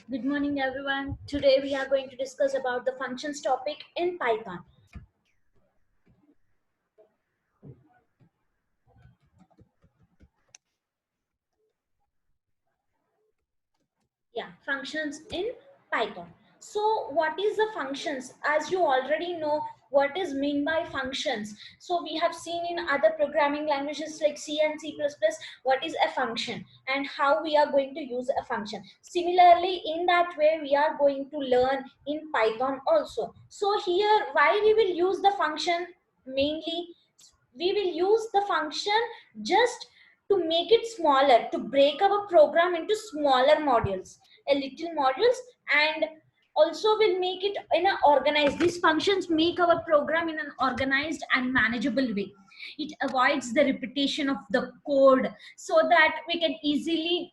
Good morning, everyone. Today we are going to discuss about the functions topic in Python. Yeah, functions in Python. So what is the functions? As you already know, what is mean by functions. So we have seen in other programming languages like C and C++, what is a function and how we are going to use a function. Similarly, in that way, we are going to learn in Python also. So here, why we will use the function mainly? We will use the function just to make it smaller, to break our program into smaller modules, a little modules, and also will make it in an organized. These functions make our program in an organized and manageable way. It avoids the repetition of the code so that we can easily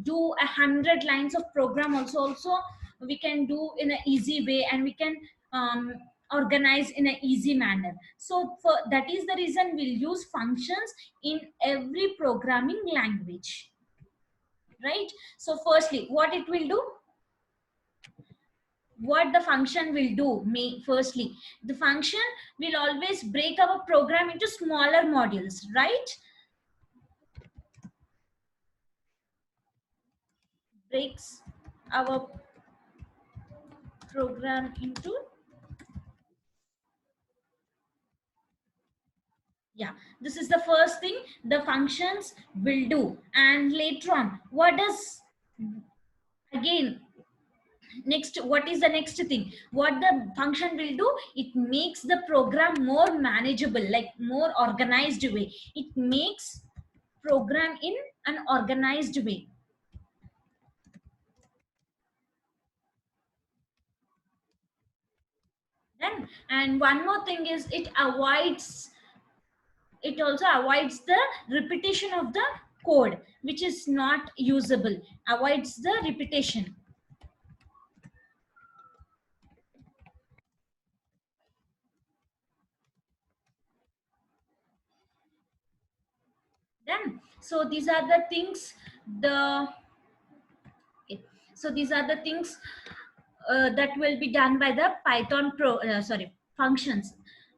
do 100 lines of program also we can do in an easy way, and we can um, organize in an easy manner. So for that is the reason we'll use functions in every programming language, right? So firstly, what it will do, what the function will do, firstly, the function will always break our program into smaller modules, right? Breaks our program into, yeah, this is the first thing the functions will do. And later on, what does, again, next, what is the next thing what the function will do? It makes the program more manageable, like more organized way. It makes program in an organized way. Then, and one more thing is it also avoids the repetition of the code which is not usable, avoids the repetition. Then, so these are the things, the okay. So these are the things that will be done by the Python functions.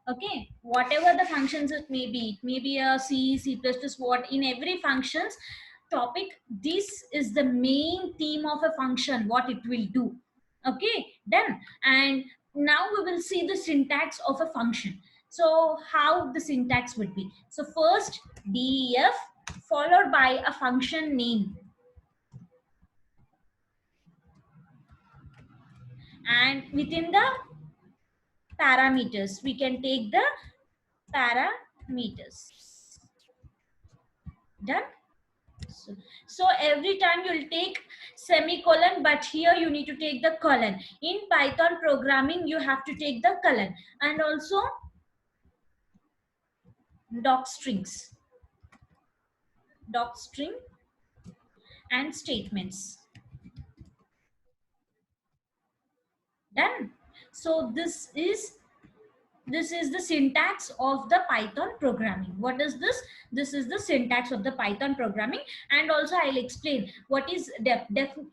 Okay, whatever the functions it may be a C, C++, what, in every functions topic, this is the main theme of a function, what it will do. Okay, then, and now we will see the syntax of a function. So how the syntax would be. So first def followed by a function name, and within the parameters we can take the parameters. Done. So every time you'll take semicolon, but here you need to take the colon. In Python programming you have to take the colon, and also doc string and statements. Done. So this is the syntax of the Python programming. What is this? This is the syntax of the Python programming. And also I'll explain what is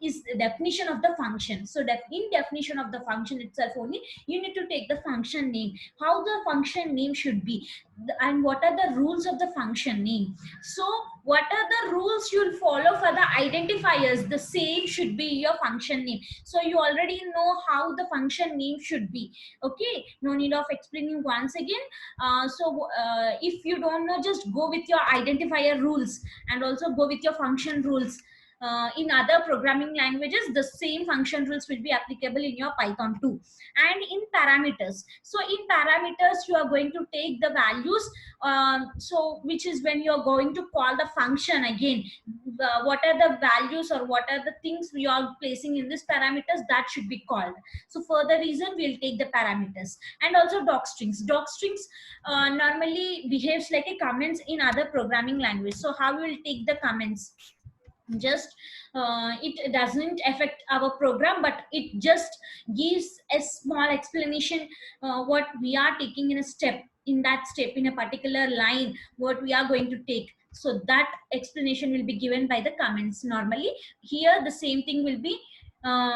is the definition of the function. So in definition of the function itself only, you need to take the function name, how the function name should be, and what are the rules of the function name. So what are the rules you'll follow for the identifiers? The same should be your function name. So you already know how the function name should be. Okay, no need of explaining once again. If you don't know, just go with your identifier rules and also go with your function rules. In other programming languages, the same function rules will be applicable in your Python too. And in parameters, so in parameters you are going to take the values, so which is when you're going to call the function again, what are the values or what are the things we are placing in this parameters, that should be called. So for the reason we'll take the parameters. And also doc strings normally behaves like a comments in other programming language. So how we will take the comments, just it doesn't affect our program, but it just gives a small explanation what we are taking in a step, in that step, in a particular line, what we are going to take. So that explanation will be given by the comments. Normally here the same thing will be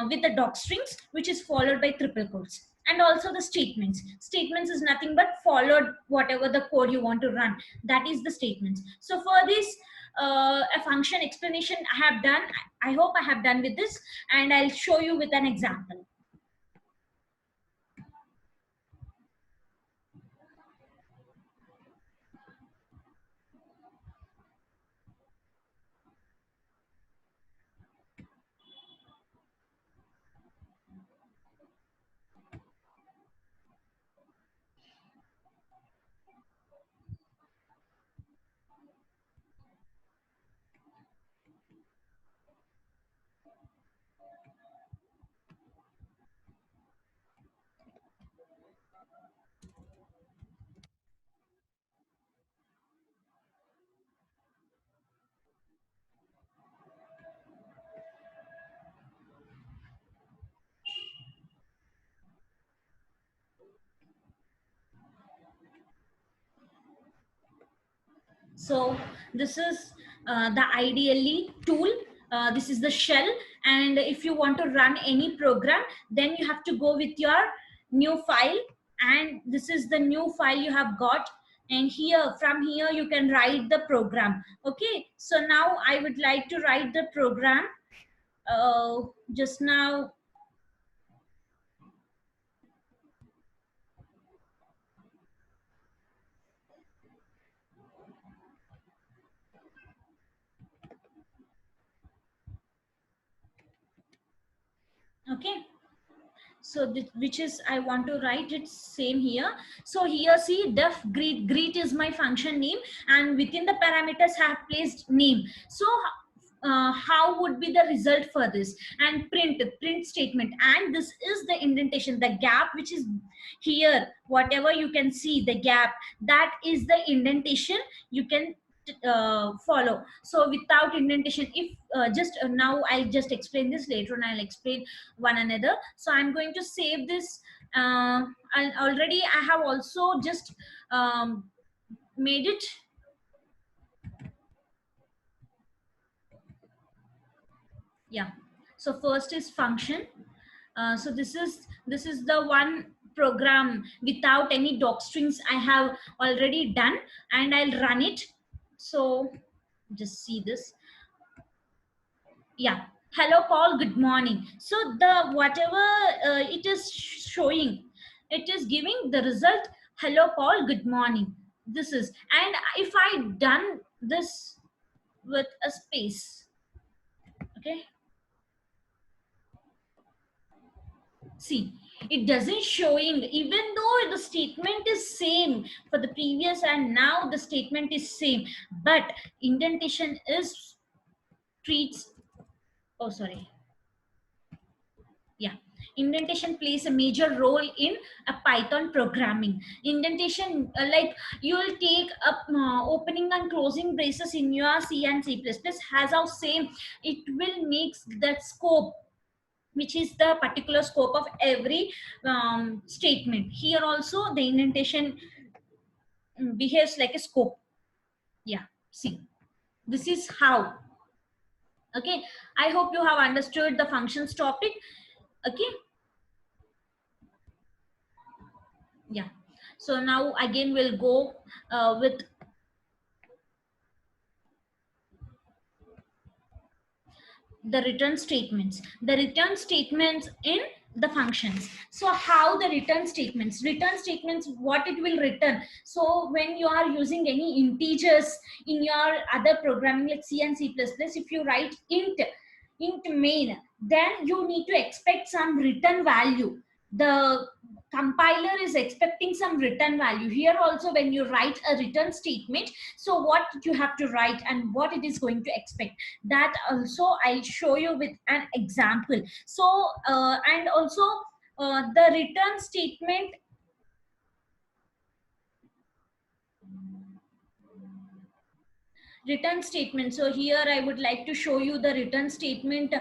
with the doc strings, which is followed by triple quotes. And also the statements. Statements is nothing but followed whatever the code you want to run. That is the statements. So for this a function explanation I have done. I hope I have done with this, and I'll show you with an example. So this is the ideally tool. This is the shell, and if you want to run any program, then you have to go with your new file, and this is the new file you have got. And here, from here, you can write the program. Okay, so now I would like to write the program. Just now, okay. So which is I want to write it same here. So here see def greet is my function name, and within the parameters I have placed name. So how would be the result for this? And print statement, and this is the indentation, the gap which is here, whatever you can see the gap, that is the indentation you can follow. So without indentation, if just now I'll just explain this, later on I'll explain one another. So I'm going to save this. And already I have also just made it. Yeah, so first is function. So this is the one program without any doc strings I have already done, and I'll run it. So just see this. Yeah, hello Paul, good morning. So the whatever it is showing, it is giving the result, hello Paul, good morning. This is, and if I done this with a space, okay, see, it doesn't showing, even though the statement is same for the previous and now the statement is same, but indentation is treats, oh sorry, yeah, indentation plays a major role in a Python programming. Indentation, like you will take up opening and closing braces in your C and C++ has our same, it will makes that scope, which is the particular scope of every statement. Here also the indentation behaves like a scope. Yeah, see, this is how. Okay, I hope you have understood the functions topic. Okay, yeah. So now again we'll go with the return statements in the functions. So how the return statements, what it will return. So when you are using any integers in your other programming like C and C++, if you write int main, then you need to expect some return value. The compiler is expecting some return value. Here also when you write a return statement, so what you have to write and what it is going to expect, that also I'll show you with an example. So and also the return statement. So here I would like to show you the return statement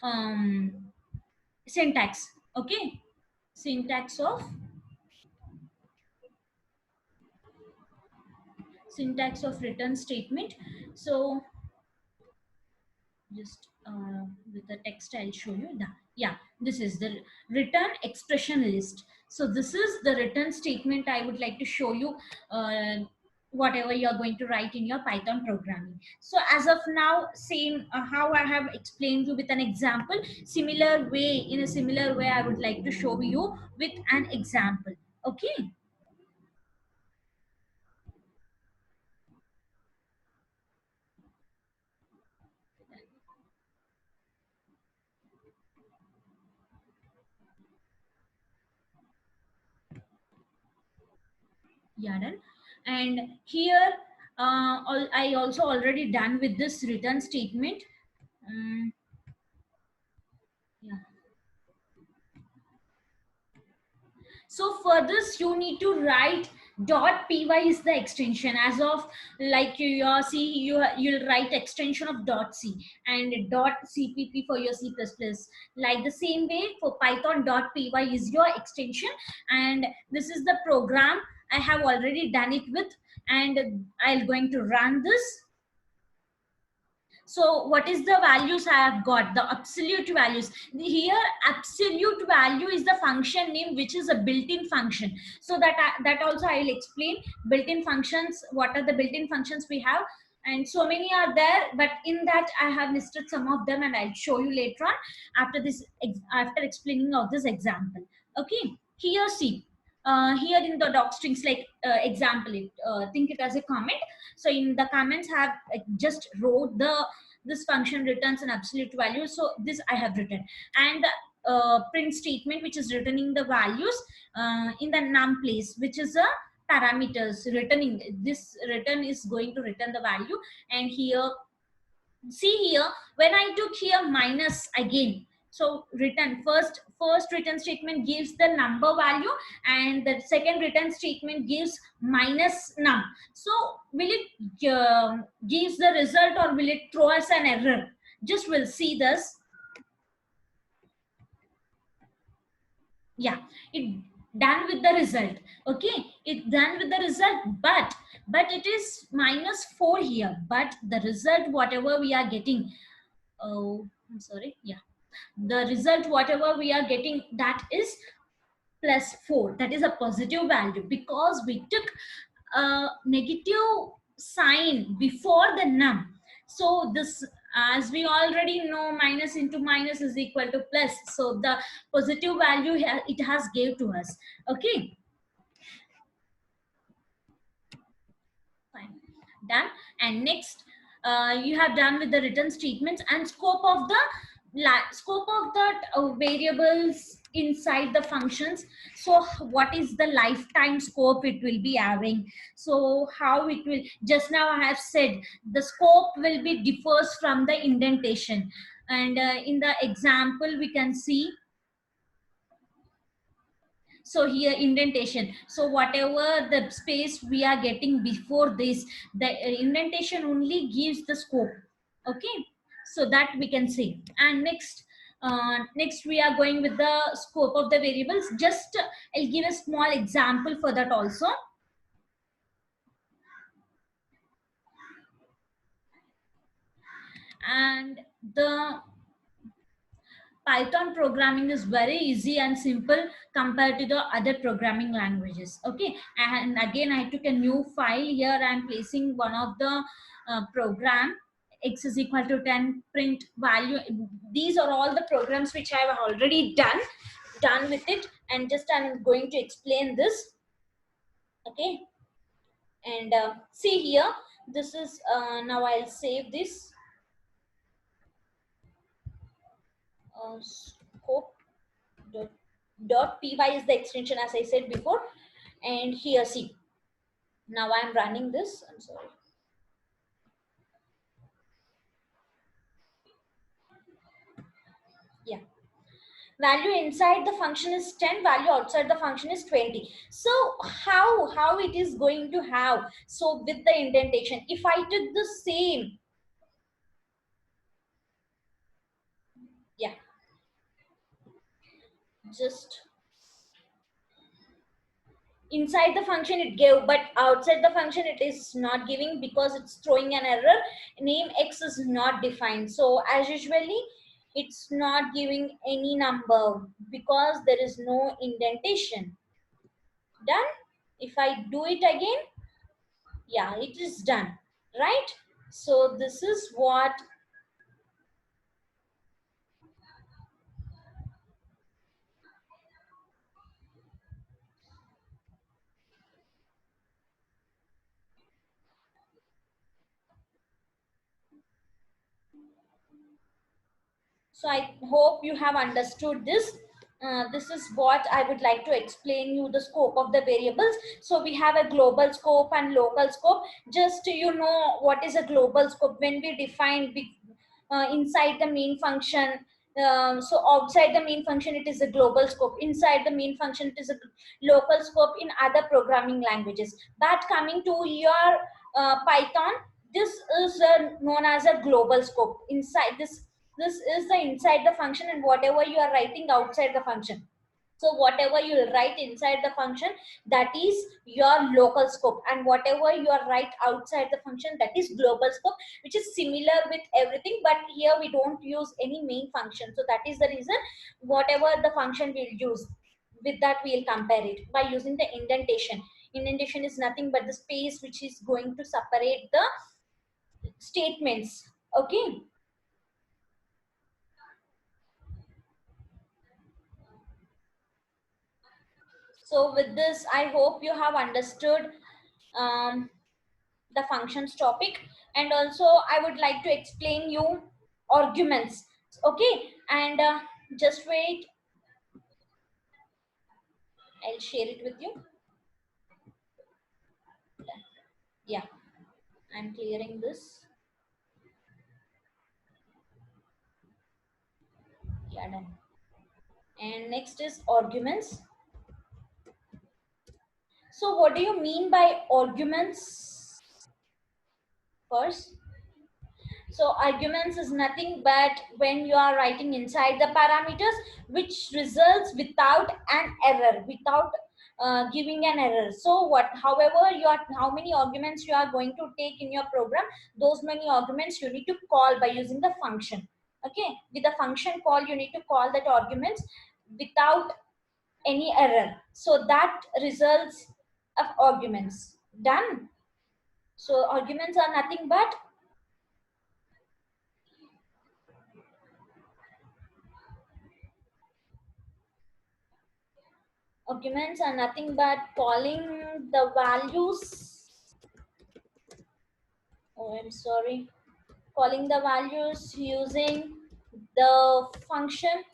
um, syntax. Okay, syntax of return statement. So just with the text I'll show you that. Yeah, this is the return expression list. So this is the return statement I would like to show you, uh, whatever you're going to write in your Python programming. So as of now, same how I have explained you with an example, similar way, in a similar way I would like to show you with an example. Okay. Yeah, done. And here I also already done with this return statement. um, yeah. So for this, you need to write .py is the extension. As of like your C, you'll write extension of .c and .cpp for your C++. Like the same way for Python, .py is your extension, and this is the program I have already done it with, and I'm going to run this. So what is the values I have got? The absolute values. Here, absolute value is the function name, which is a built-in function. So that also I will explain. Built-in functions, what are the built-in functions we have? And so many are there, but in that I have listed some of them, and I'll show you later on after this, after explaining of this example. Okay, here see. Here in the doc strings, like example, think it as a comment. So in the comments have just wrote the this function returns an absolute value, so this I have written. And the print statement, which is returning the values in the num place, which is a parameters returning. This return is going to return the value. And here, see here, when I took here minus again, so return first return statement gives the number value, and the second return statement gives minus num. So will it gives the result, or will it throw us an error? Just we'll see this. Yeah, it done with the result. Okay, it done with the result, but it is -4 here, but the result whatever we are getting, oh I'm sorry, yeah, the result whatever we are getting, that is +4. That is a positive value, because we took a negative sign before the num. So this, as we already know, minus into minus is equal to plus, so the positive value here it has gave to us. Okay, fine, done. And next, you have done with the return statements and scope of the scope of the variables inside the functions. So what is the lifetime scope it will be having? So how it will, just now I have said the scope will be differs from the indentation. And in the example we can see, so here indentation, so whatever the space we are getting before this, the indentation only gives the scope. Okay, so that we can see. And next we are going with the scope of the variables. Just I'll give a small example for that also. And the Python programming is very easy and simple compared to the other programming languages. Okay, and again I took a new file. Here I'm placing one of the program, x is equal to 10, print value. These are all the programs which I have already done with it, and just I'm going to explain this. Okay, and see here, this is now I'll save this scope .py is the extension, as I said before. And here see, now I'm running this, I'm sorry. Yeah, value inside the function is 10, value outside the function is 20. So how it is going to have, so with the indentation, if I took the same, yeah, just inside the function it gave, but outside the function it is not giving because it's throwing an error. Name X is not defined. So as usually it's not giving any number because there is no indentation. Done. If I do it again, yeah, it is done, right? So this is what. So I hope you have understood this. This is what I would like to explain you the scope of the variables. So we have a global scope and local scope. Just you know what is a global scope when we define inside the main function. So outside the main function it is a global scope. Inside the main function it is a local scope in other programming languages. But coming to your Python, this is known as a global scope. Inside this is the inside the function, and whatever you are writing outside the function, so whatever you will write inside the function, that is your local scope, and whatever you are write outside the function, that is global scope, which is similar with everything, but here we don't use any main function. So that is the reason whatever the function we'll use, with that we'll compare it by using the indentation. Indentation is nothing but the space which is going to separate the statements. Okay. So with this, I hope you have understood um, the functions topic, and also I would like to explain you arguments. Okay, and just wait, I'll share it with you. Yeah, I'm clearing this. Yeah, done. And next is arguments. So what do you mean by arguments first? So arguments is nothing but when you are writing inside the parameters, which results without an error, without giving an error. So what, however you are, how many arguments you are going to take in your program, those many arguments you need to call by using the function. Okay, with the function call, you need to call that arguments without any error. So that results of arguments. Done. So arguments are nothing but arguments are nothing but calling the values. Oh, I'm sorry. Calling the values using the function.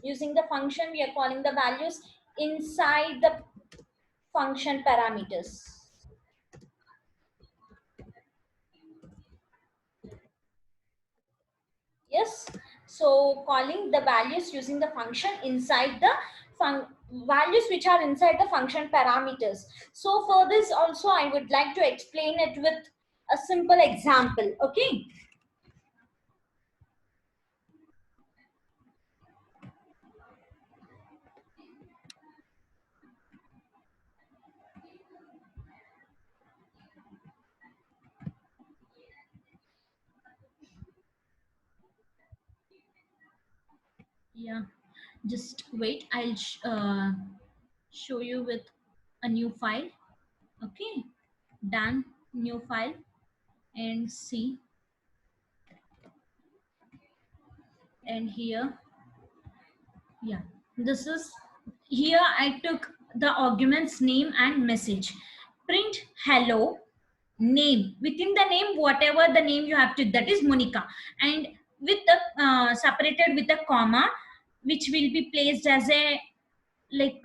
Using the function, we are calling the values inside the function parameters. Yes. So calling the values using the function inside the values which are inside the function parameters. So for this also I would like to explain it with a simple example. Okay. Yeah, just wait, I'll show you with a new file. Okay, done. New file, and see, and here, yeah, this is, here I took the arguments name and message. Print hello, name, within the name whatever the name you have to, that is Monica, and with the separated with a comma, which will be placed as a like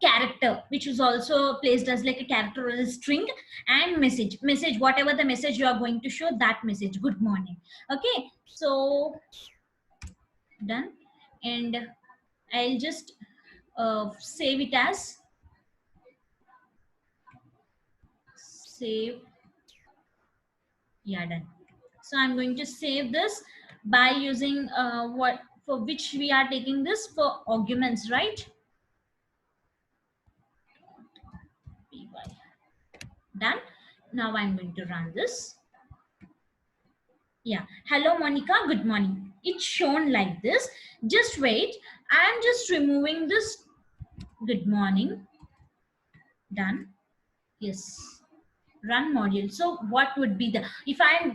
character, which is also placed as like a character or a string, and message whatever the message you are going to show, that message, good morning. Okay, so done, and I'll just save it as save. Yeah, done. So I'm going to save this by using what, for which we are taking this for arguments, right? Done. Now I'm going to run this. Yeah. Hello, Monica. Good morning. It's shown like this. Just wait. I'm just removing this. Good morning. Done. Yes. Run module. So what would be the, if I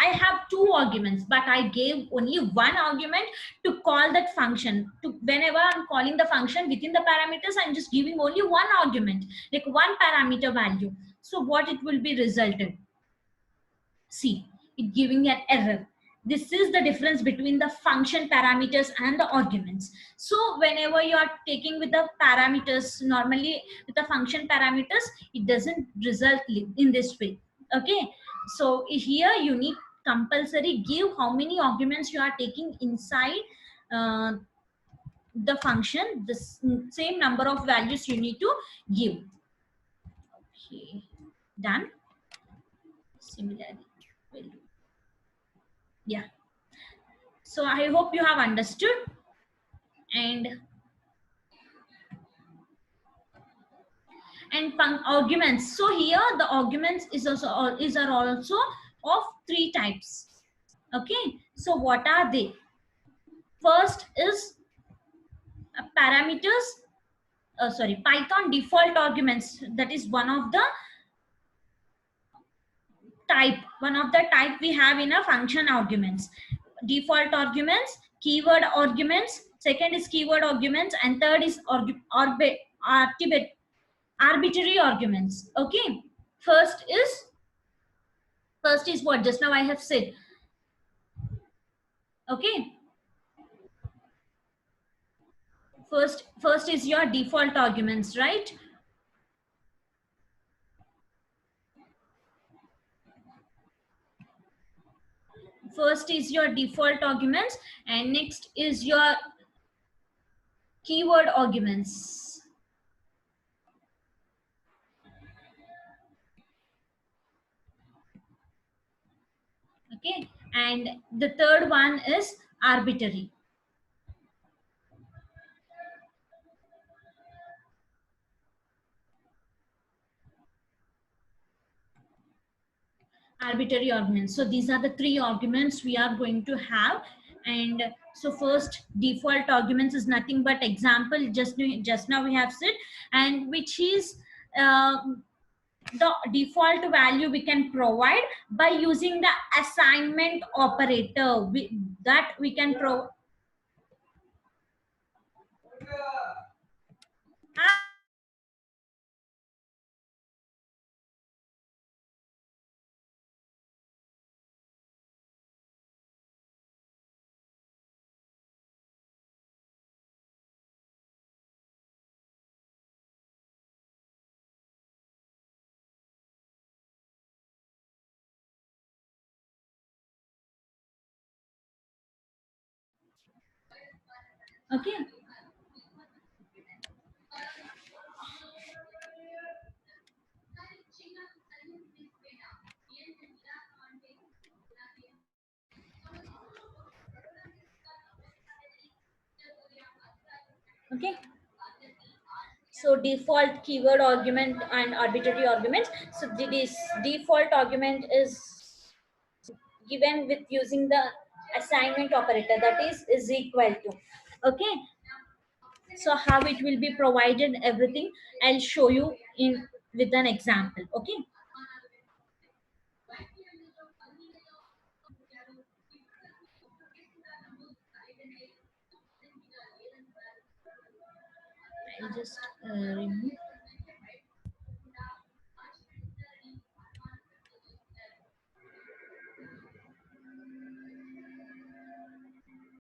have two arguments, but I gave only one argument to call that function, to whenever I'm calling the function within the parameters, I'm just giving only one argument, like one parameter value. So what it will be resulted? See, it giving an error. This is the difference between the function parameters and the arguments. So whenever you are taking with the parameters, normally with the function parameters, it doesn't result in this way. Okay, so here you need compulsory give how many arguments you are taking inside uh, the function. The same number of values you need to give. Okay, done. Similarly, yeah. So I hope you have understood. And arguments. So here the arguments is also is are also of three types. Okay, so what are they? First is parameters. Sorry, Python default arguments. That is one of the type. One of the type we have in a function arguments. Default arguments, keyword arguments. Second is keyword arguments, and third is arbitrary arguments. Okay, first is what just now I have said. Okay, first is your default arguments, right? First is your default arguments, and next is your keyword arguments. Okay, and the third one is arbitrary. Arbitrary arguments. So these are the three arguments we are going to have. And so first default arguments is nothing but example, just now we have said, and which is uh, the default value we can provide by using the assignment operator, that we can provide. Okay, okay. So default keyword argument and arbitrary arguments. So this default argument is given with using the assignment operator, that is equal to. Okay, so how it will be provided, everything I'll show you in with an example. Okay, I'll just remove.